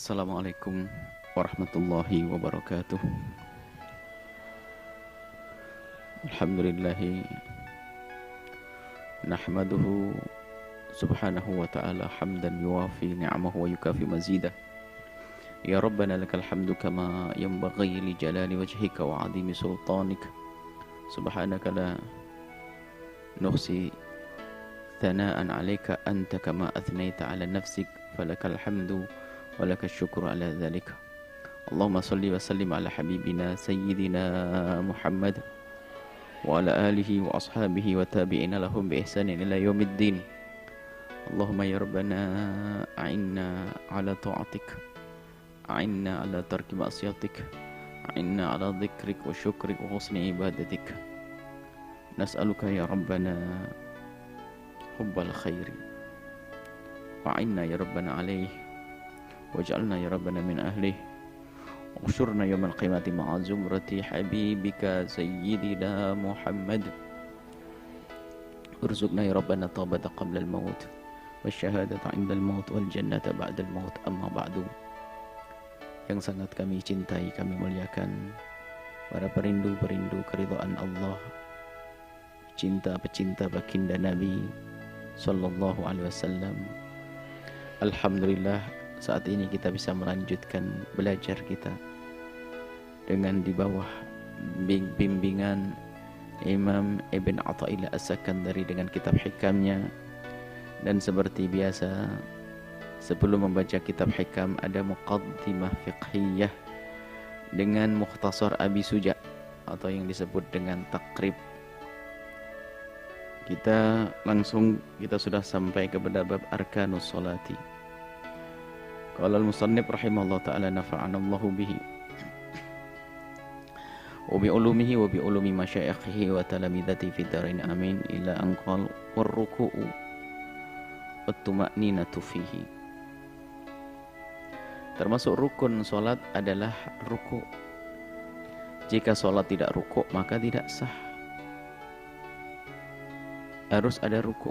Assalamualaikum warahmatullahi wabarakatuh. Alhamdulillahi nahmaduhu subhanahu wa ta'ala hamdan yuwafi ni'amahu wa yukafi mazidah. Ya Rabbana lakal hamdu kama yanbaghi li jalali wajhika wa 'azimi sultanika. Subhanaka la nuhsi thana'an 'alaika anta kama athnaita 'ala nafsik falakal hamdu walaka syukru ala dhalika. Allahumma salli wa sallim ala habibina sayyidina Muhammad wa ala alihi wa ashabihi wa tabi'ina lahum bi ihsanin ila yaumiddin. Allahumma ya Rabbana a'inna ala ta'atik, a'inna ala tarki ma'siyatik, a'inna ala dhikrik wa syukrik wa husni ibadatik. Nas'aluka ya Rabbana hubbal khairi wa'inna ya Rabbana alaih waj'alna ya Rabbana min ahlih ushurna yawmal qiyamati ma'a zumrati habibika sayyidina Muhammad urzuqna ya Rabbana taubata qabla al-maut wasyahadata 'inda al-maut wal jannata ba'da al-maut. Amma ba'du. Yang sangat kami cintai, kami muliakan para perindu-perindu keridhaan Allah, pecinta baginda Nabi sallallahu alaihi wasallam. Alhamdulillah, saat ini kita bisa melanjutkan belajar kita dengan di bawah bimbingan Imam Ibn Atha'illah As-Sakandari dengan kitab hikamnya. Dan seperti biasa, sebelum membaca kitab hikam ada muqaddimah fiqhiyah dengan mukhtasar Abi Suja atau yang disebut dengan takrib. Kita sudah sampai kepada bab arkanus sholati. Qala al-musannif rahimahullah ta'ala nafa'ana Allahu bihi wa bi ulumihi wa bi ulumi masyayikhihi wa talamidati fid darain amin ila an qala war-ruku'u wat-tuma'ninatu fihi. Termasuk rukun salat adalah ruku'. Jika salat tidak ruku' maka tidak sah. Harus ada ruku'.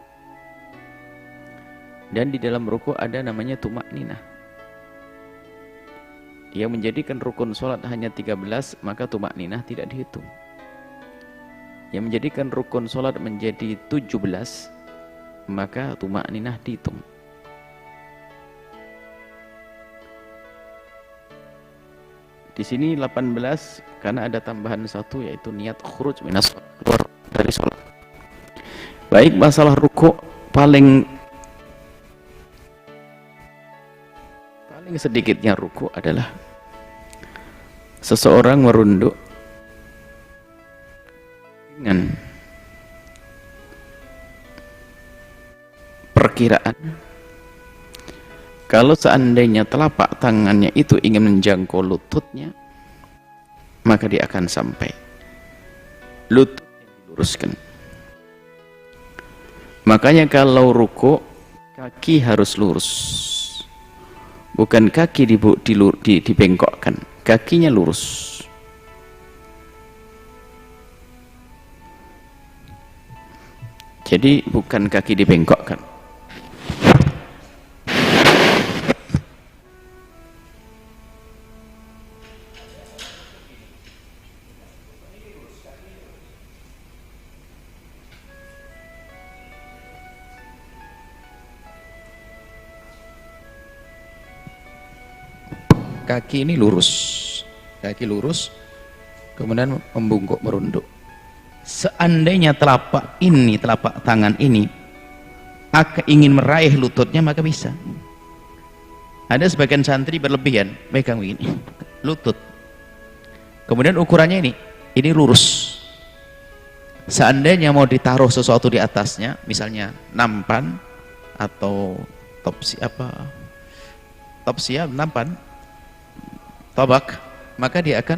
Dan di dalam ruku' ada namanya tuma'ninah. Yang menjadikan rukun sholat hanya 13, maka tuma'ninah tidak dihitung. Yang menjadikan rukun sholat menjadi 17, maka tuma'ninah dihitung. Di sini 18 karena ada tambahan satu, yaitu niat khuruj minas sholat, keluar dari sholat. Baik, masalah ruku' paling sedikitnya ruku' adalah seseorang merunduk dengan perkiraan kalau seandainya telapak tangannya itu ingin menjangkau lututnya, maka dia akan sampai. Lututnya diluruskan. Makanya kalau ruku' kaki harus lurus. Bukan kaki dibengkokkan, kakinya lurus. Jadi bukan kaki dibengkokkan. Kaki ini lurus, kaki lurus, kemudian membungkuk merunduk. Seandainya telapak tangan ini ingin meraih lututnya, maka bisa. Ada sebagian santri berlebihan, pegang begini, lutut. Kemudian ukurannya ini lurus. Seandainya mau ditaruh sesuatu di atasnya, misalnya nampan atau nampan, tobak, maka dia akan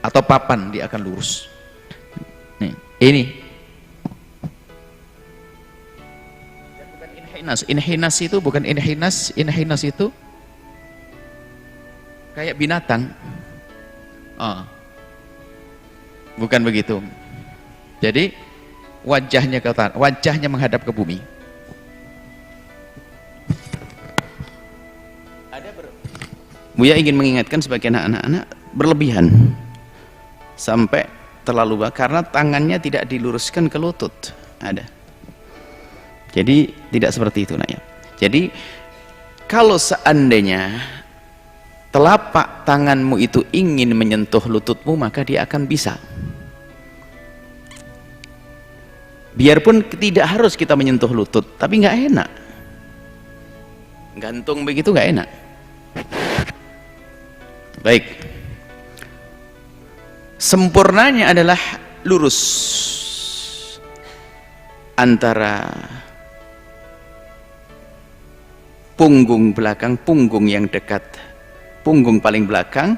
atau papan, dia akan lurus. Nih, ini. Dan bukan inhinas. Inhinas itu bukan inhinas. Inhinas itu kayak binatang. Bukan begitu. Jadi wajahnya menghadap ke bumi. Buya ingin mengingatkan sebagian anak-anak berlebihan sampai terlalu bawah karena tangannya tidak diluruskan ke lutut. Ada. Jadi tidak seperti itu, nak ya. Jadi kalau seandainya telapak tanganmu itu ingin menyentuh lututmu, maka dia akan bisa. Biarpun tidak harus kita menyentuh lutut, tapi nggak enak. Gantung begitu nggak enak. Baik. Sempurnanya adalah lurus antara punggung belakang, punggung yang dekat, punggung paling belakang,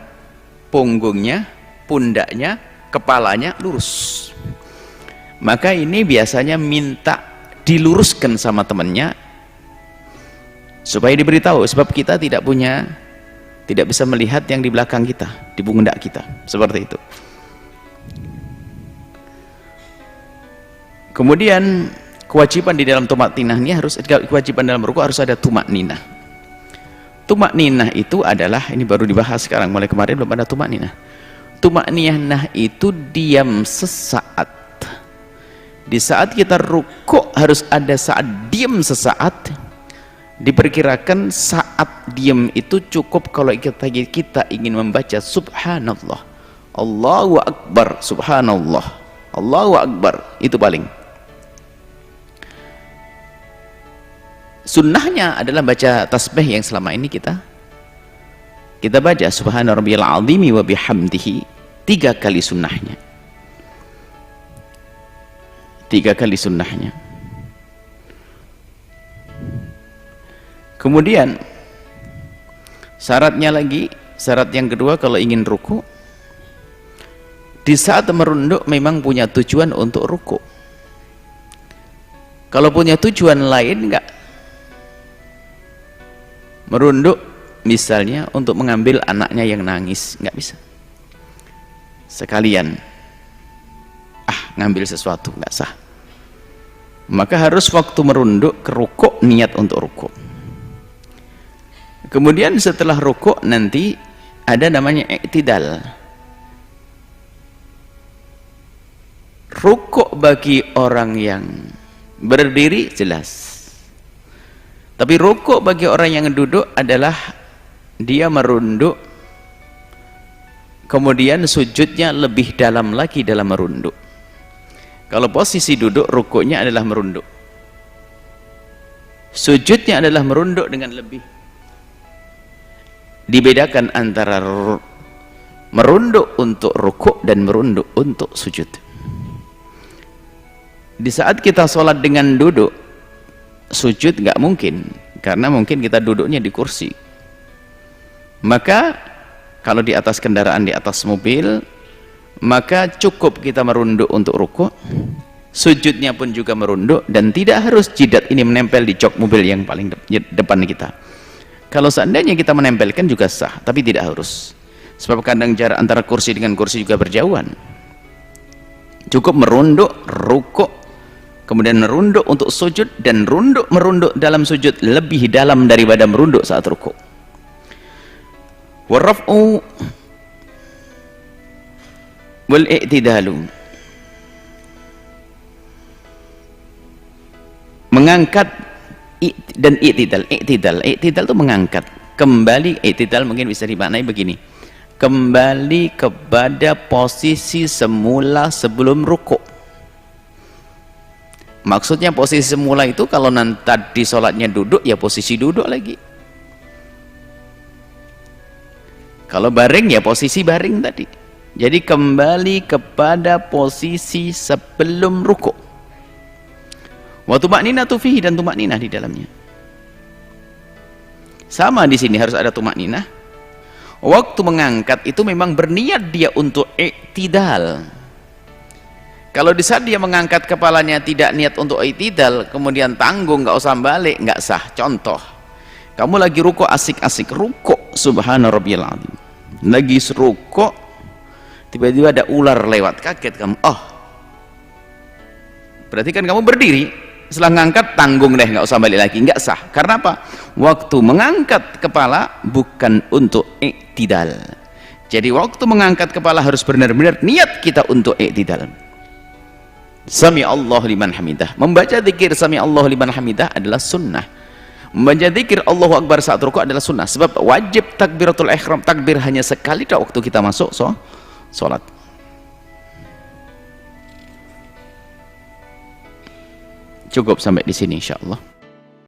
punggungnya, pundaknya, kepalanya lurus. Maka ini biasanya minta diluruskan sama temannya supaya diberitahu, sebab kita tidak bisa melihat yang di belakang kita, di pundak kita, seperti itu. Kemudian kewajiban di dalam tumakninah ini kewajiban dalam ruku harus ada tumakninah. Tumakninah itu adalah, ini baru dibahas sekarang, mulai kemarin belum ada tumakninah. Tumakninah itu diam sesaat. Di saat kita ruku harus ada saat diam sesaat. Diperkirakan saat diam itu cukup kalau kita ingin membaca subhanallah, Allahu akbar, subhanallah, Allahu akbar, itu paling. Sunnahnya adalah baca tasbih yang selama ini kita baca subhana rabbiyal azimi wa bihamdihi 3 kali sunnahnya. 3 kali sunnahnya. Kemudian syaratnya lagi, syarat yang kedua kalau ingin ruku, di saat merunduk memang punya tujuan untuk ruku. Kalau punya tujuan lain enggak, merunduk misalnya untuk mengambil anaknya yang nangis, nggak bisa. Sekalian ngambil sesuatu, nggak sah. Maka harus waktu merunduk ke rukuk niat untuk rukuk. Kemudian setelah rukuk nanti ada namanya i'tidal. Rukuk bagi orang yang berdiri jelas. Tapi rukuk bagi orang yang duduk adalah dia merunduk, kemudian sujudnya lebih dalam lagi dalam merunduk. Kalau posisi duduk, rukuknya adalah merunduk, sujudnya adalah merunduk dengan lebih. Dibedakan antara merunduk untuk rukuk dan merunduk untuk sujud. Di saat kita sholat dengan duduk, sujud nggak mungkin, karena mungkin kita duduknya di kursi. Maka kalau di atas kendaraan, di atas mobil, maka cukup kita merunduk untuk rukuk, sujudnya pun juga merunduk, dan tidak harus jidat ini menempel di jok mobil yang paling depan kita. Kalau seandainya kita menempelkan juga sah, tapi tidak harus, sebab kadang jarak antara kursi dengan kursi juga berjauhan. Cukup merunduk, rukuk, kemudian merunduk untuk sujud, dan merunduk dalam sujud lebih dalam daripada merunduk saat rukuk. Warraf'u wal i'tidalu, mengangkat dan i'tidal. I'tidal itu mengangkat kembali. I'tidal mungkin bisa dimaknai begini: kembali kepada posisi semula sebelum rukuk. Maksudnya posisi semula itu kalau nanti tadi sholatnya duduk, ya posisi duduk lagi. Kalau baring, ya posisi baring tadi. Jadi kembali kepada posisi sebelum rukuk. Wa tumakninatu fihi, dan tumakninah di dalamnya. Sama di sini harus ada tumakninah. Waktu mengangkat itu memang berniat dia untuk i'tidal. Kalau di saat dia mengangkat kepalanya tidak niat untuk i'tidal, kemudian tanggung, nggak usah balik, nggak sah. Contoh, kamu lagi rukuk, asik-asik rukuk, subhana rabbiyal azim, lagi rukuk, tiba-tiba ada ular lewat, kaget kamu. Oh, berarti kan kamu berdiri, setelah ngangkat tanggung deh, nggak usah balik lagi, nggak sah. Karena apa? Waktu mengangkat kepala bukan untuk i'tidal. Jadi waktu mengangkat kepala harus benar-benar niat kita untuk i'tidal. Sami Allah liman hamidah. Membaca zikir Sami Allah liman hamidah adalah sunnah. Membaca zikir Allahu Akbar saat rukuk adalah sunnah. Sebab wajib takbiratul ihram, takbir hanya sekali waktu kita masuk sholat. Cukup sampai di sini insyaallah.